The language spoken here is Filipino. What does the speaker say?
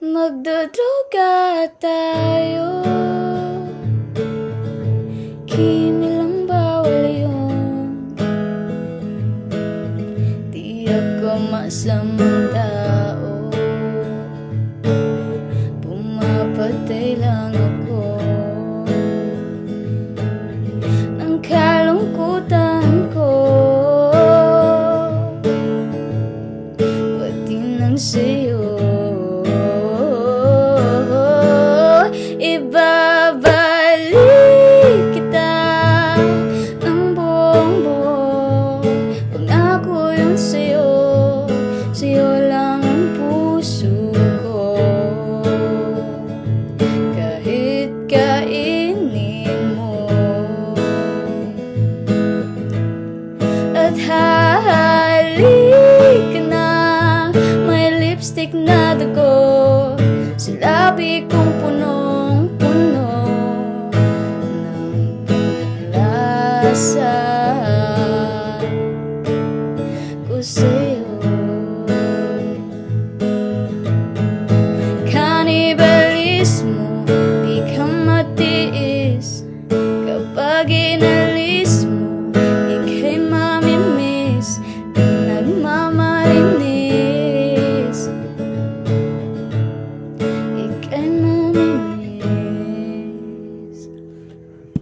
Magdodroga tayo, kinilang bawal yun. Di ako masamang tao, pumapatay lang ako ng kalungkutan ko, pati ng sayo. Ibabalik kita ng buong buo. Pangako yun sa'yo, sa'yo lang ang puso ko. Kahit kainin mo at hahalik ka na, may lipstick na dugo sa labi kong punong-puno ng panlasa.